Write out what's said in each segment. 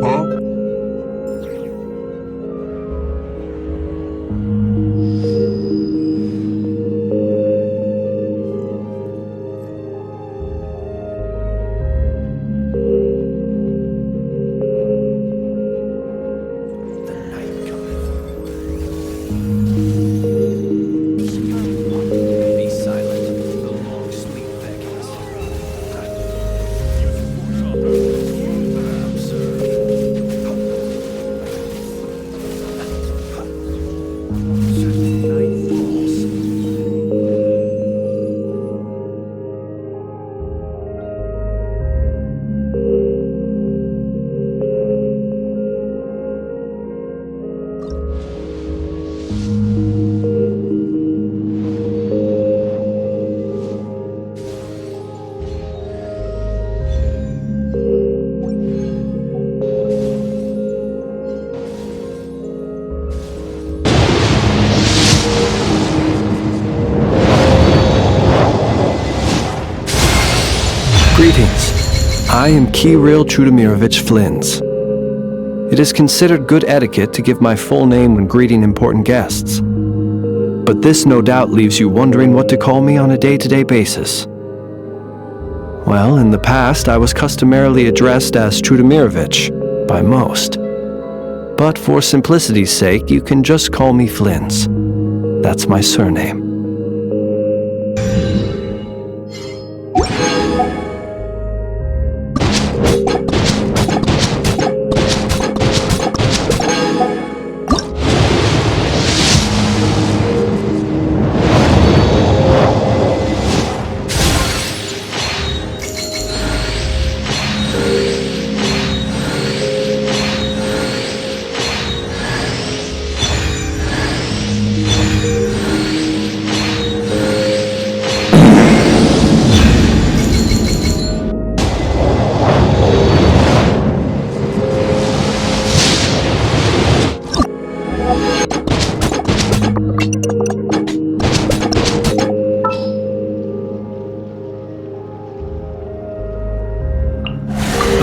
Huh? Greetings. I am Kirill Trudemirovich Flins. It is considered good etiquette to give my full name when greeting important guests. But this no doubt leaves you wondering what to call me on a day-to-day basis. Well, in the past, I was customarily addressed as Trudemirovich by most. But for simplicity's sake, you can just call me Flins. That's my surname.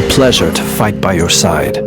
Pleasure to fight by your side.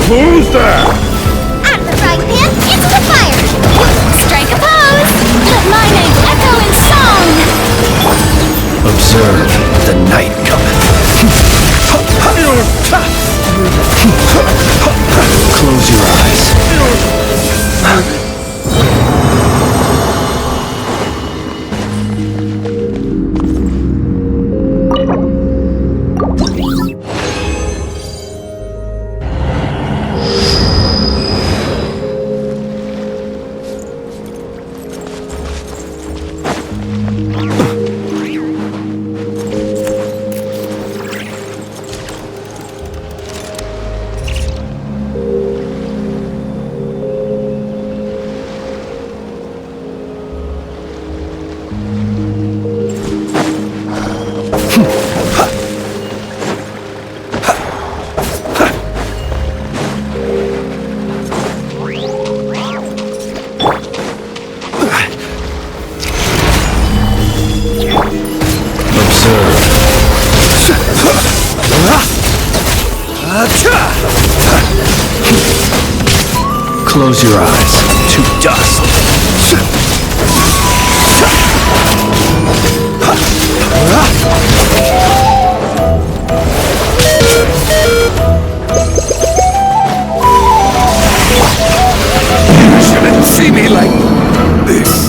Who's that? At the frying pan, into the fire! Strike a pose! Let my name echo in song! Observe the night cometh. Close your eyes. Close your eyes to dust. You shouldn't see me like this.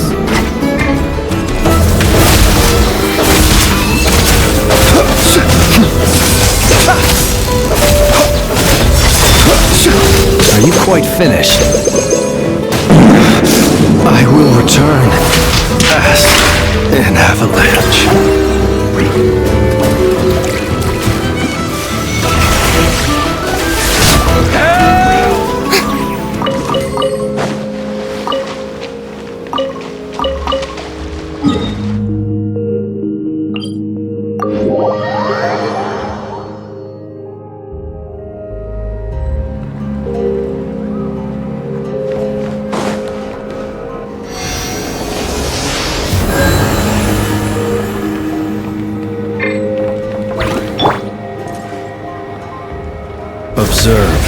Are you quite finished? I will return as an avalanche. Observe.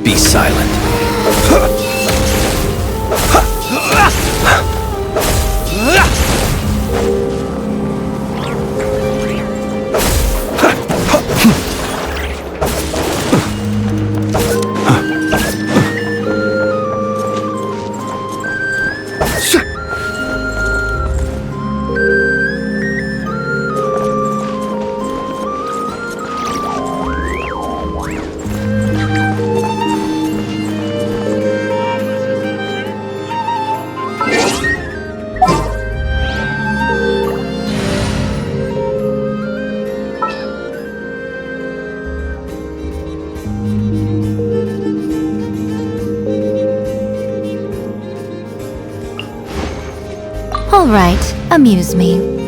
Be silent. All right, amuse me.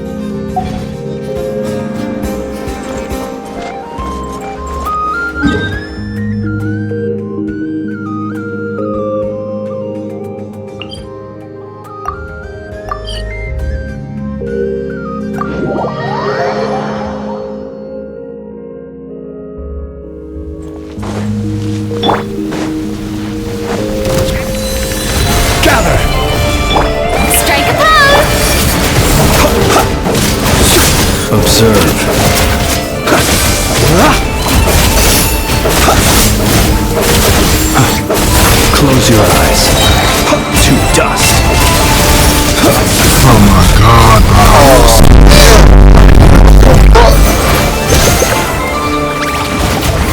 Observe. Close your eyes to dust. Oh my God,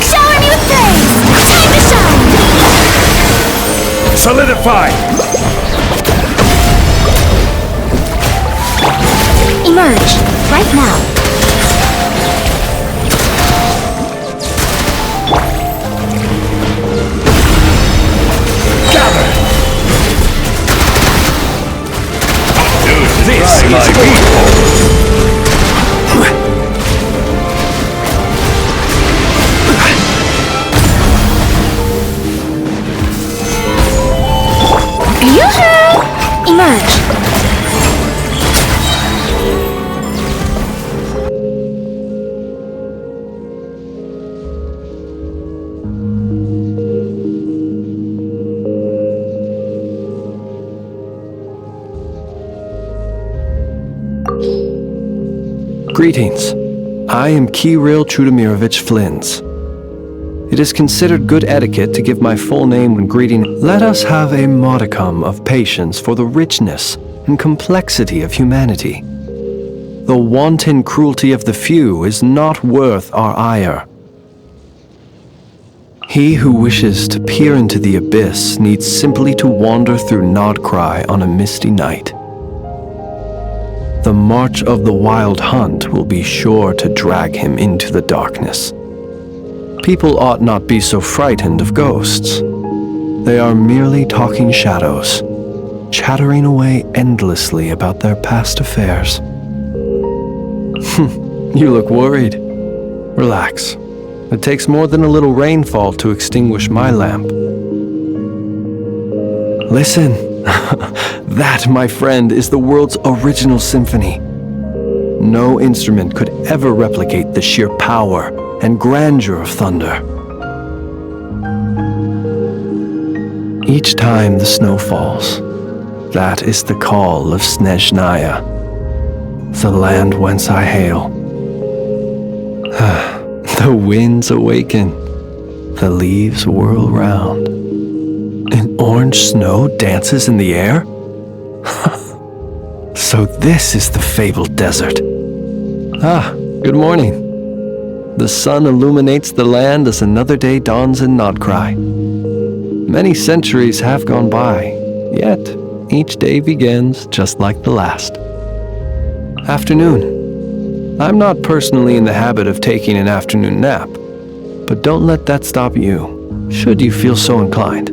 Shower me with praise! Time to shine! Solidify! Emerge, right now. This is my people. Yoo-hoo! Emerge. Greetings. I am Kirill Chudomirovich Flins. It is considered good etiquette to give my full name when greeting. Let us have a modicum of patience for the richness and complexity of humanity. The wanton cruelty of the few is not worth our ire. He who wishes to peer into the abyss needs simply to wander through Nodcry on a misty night. The march of the wild hunt will be sure to drag him into the darkness. People ought not be so frightened of ghosts. They are merely talking shadows. chattering away endlessly about their past affairs. You look worried. Relax. It takes more than a little rainfall to extinguish my lamp. Listen. That, my friend, is the world's original symphony. No instrument could ever replicate the sheer power and grandeur of thunder. Each time the snow falls, that is the call of Snezhnaya, the land whence I hail. The winds awaken, the leaves whirl round, and orange snow dances in the air? So this is the fabled desert. Good morning. The sun illuminates the land as another day dawns in Nodcry. Many centuries have gone by, yet each day begins just like the last. Afternoon. I'm not personally in the habit of taking an afternoon nap, but don't let that stop you, should you feel so inclined.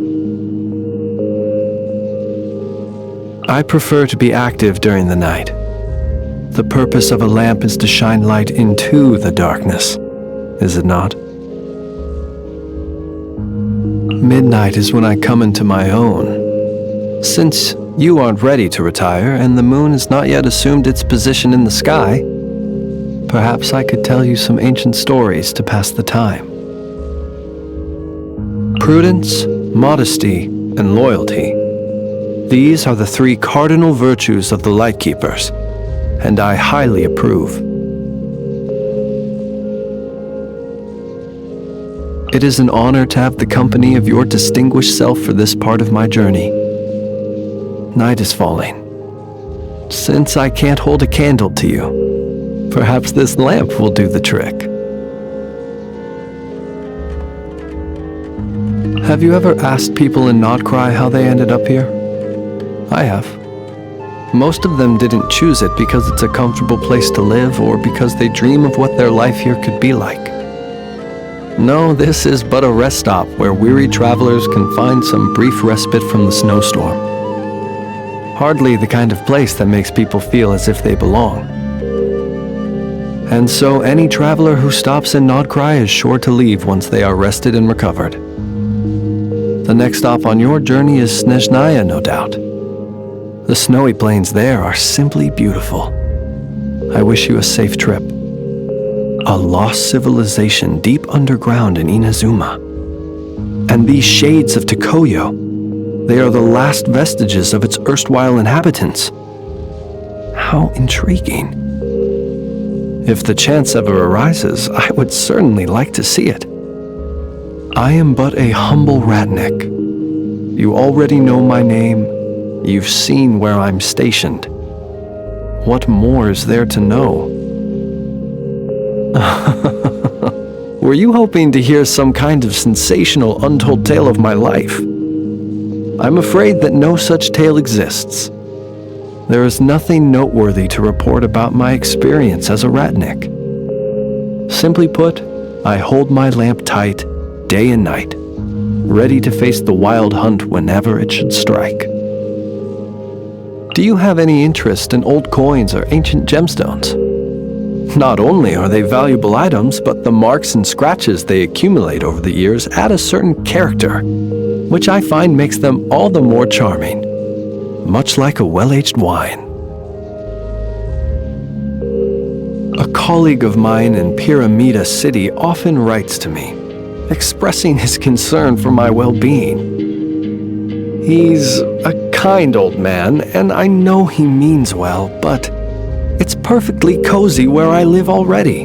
I prefer to be active during the night. The purpose of a lamp is to shine light into the darkness, is it not? Midnight is when I come into my own. Since you aren't ready to retire and the moon has not yet assumed its position in the sky, perhaps I could tell you some ancient stories to pass the time. Prudence, modesty, and loyalty. These are the three cardinal virtues of the Lightkeepers, and I highly approve. It is an honor to have the company of your distinguished self for this part of my journey. Night is falling. Since I can't hold a candle to you, perhaps this lamp will do the trick. Have you ever asked people in Nodcry how they ended up here? I have. Most of them didn't choose it because it's a comfortable place to live or because they dream of what their life here could be like. No, this is but a rest stop where weary travelers can find some brief respite from the snowstorm. Hardly the kind of place that makes people feel as if they belong. And so any traveler who stops in Nodcry is sure to leave once they are rested and recovered. The next stop on your journey is Snezhnaya, no doubt. The snowy plains there are simply beautiful. I wish you a safe trip. A lost civilization deep underground in Inazuma. And these shades of Tokoyo, they are the last vestiges of its erstwhile inhabitants. How intriguing. If the chance ever arises, I would certainly like to see it. I am but a humble ratnik. You already know my name. You've seen where I'm stationed. What more is there to know? Were you hoping to hear some kind of sensational, untold tale of my life? I'm afraid that no such tale exists. There is nothing noteworthy to report about my experience as a ratnik. Simply put, I hold my lamp tight, day and night, ready to face the wild hunt whenever it should strike. Do you have any interest in old coins or ancient gemstones? Not only are they valuable items, but the marks and scratches they accumulate over the years add a certain character, which I find makes them all the more charming, much like a well-aged wine. A colleague of mine in Pyramida City often writes to me, expressing his concern for my well-being. He's a kind old man, and I know he means well, but it's perfectly cozy where I live already,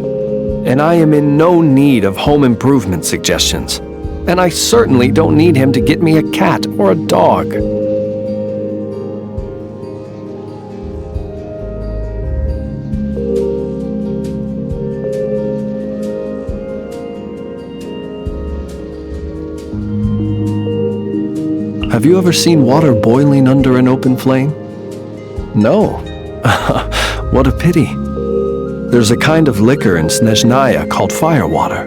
and I am in no need of home improvement suggestions, and I certainly don't need him to get me a cat or a dog. Have you ever seen water boiling under an open flame? No. What a pity. There's a kind of liquor in Snezhnaya called firewater,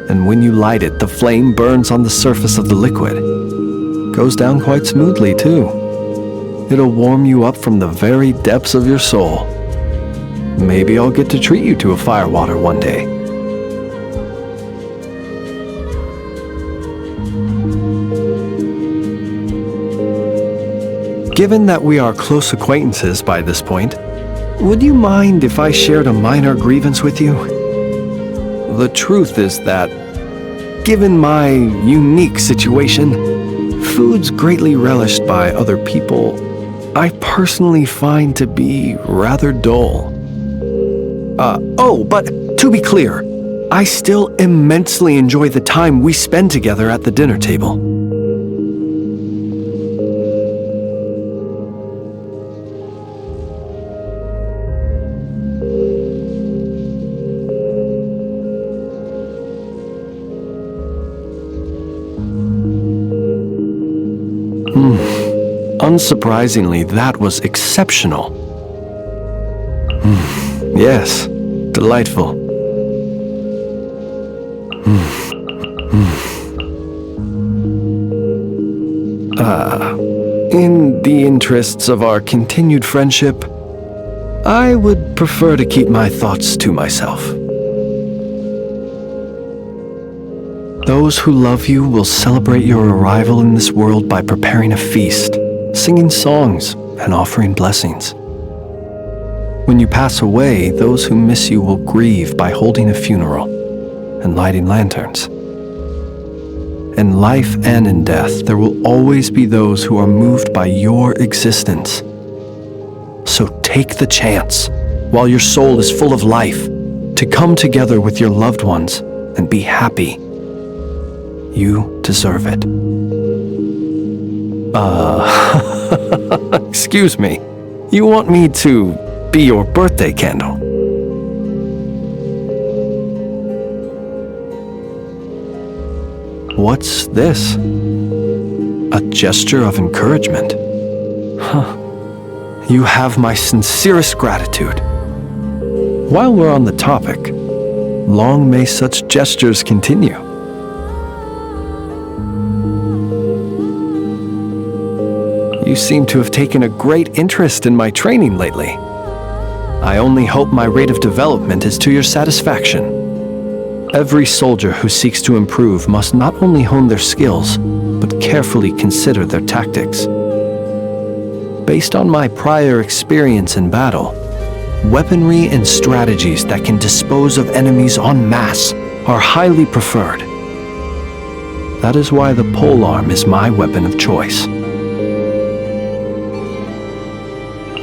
and when you light it, the flame burns on the surface of the liquid. Goes down quite smoothly, too. It'll warm you up from the very depths of your soul. Maybe I'll get to treat you to a firewater one day. Given that we are close acquaintances by this point, would you mind if I shared a minor grievance with you? The truth is that, given my unique situation, foods greatly relished by other people, I personally find to be rather dull. But to be clear, I still immensely enjoy the time we spend together at the dinner table. Unsurprisingly, that was exceptional. Yes, delightful. In the interests of our continued friendship, I would prefer to keep my thoughts to myself. Those who love you will celebrate your arrival in this world by preparing a feast, singing songs, and offering blessings. When you pass away, those who miss you will grieve by holding a funeral and lighting lanterns. In life and in death, there will always be those who are moved by your existence. So take the chance, while your soul is full of life, to come together with your loved ones and be happy. You deserve it. Excuse me. You want me to be your birthday candle? What's this? A gesture of encouragement? You have my sincerest gratitude. While we're on the topic, long may such gestures continue. You seem to have taken a great interest in my training lately. I only hope my rate of development is to your satisfaction. Every soldier who seeks to improve must not only hone their skills, but carefully consider their tactics. Based on my prior experience in battle, weaponry and strategies that can dispose of enemies en masse are highly preferred. That is why the polearm is my weapon of choice.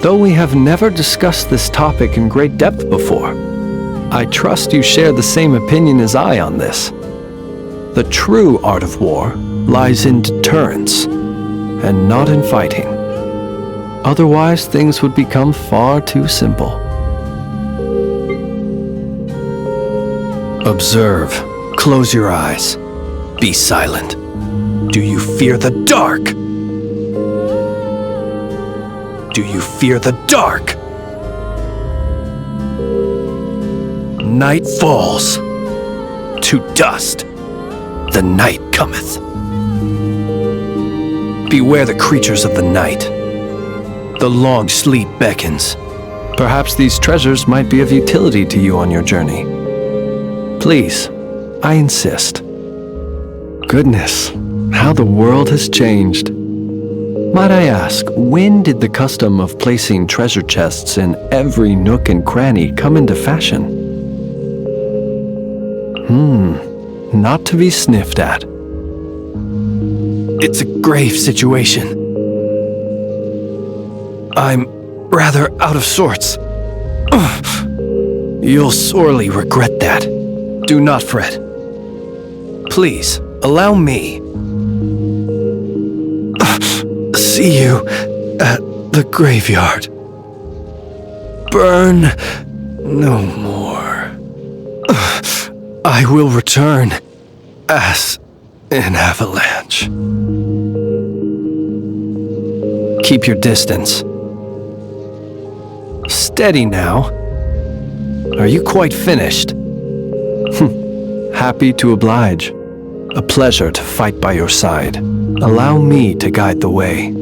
Though we have never discussed this topic in great depth before, I trust you share the same opinion as I on this. The true art of war lies in deterrence, and not in fighting. Otherwise, things would become far too simple. Observe. Close your eyes. Be silent. Do you fear the dark? Do you fear the dark? Night falls. To dust. The night cometh. Beware the creatures of the night. The long sleep beckons. Perhaps these treasures might be of utility to you on your journey. Please, I insist. Goodness, how the world has changed. Might I ask, when did the custom of placing treasure chests in every nook and cranny come into fashion? Not to be sniffed at. It's a grave situation. I'm rather out of sorts. You'll sorely regret that. Do not fret. Please, allow me. See you at the graveyard. Burn no more. I will return as an avalanche. Keep your distance. Steady now. Are you quite finished? Happy to oblige. A pleasure to fight by your side. Allow me to guide the way.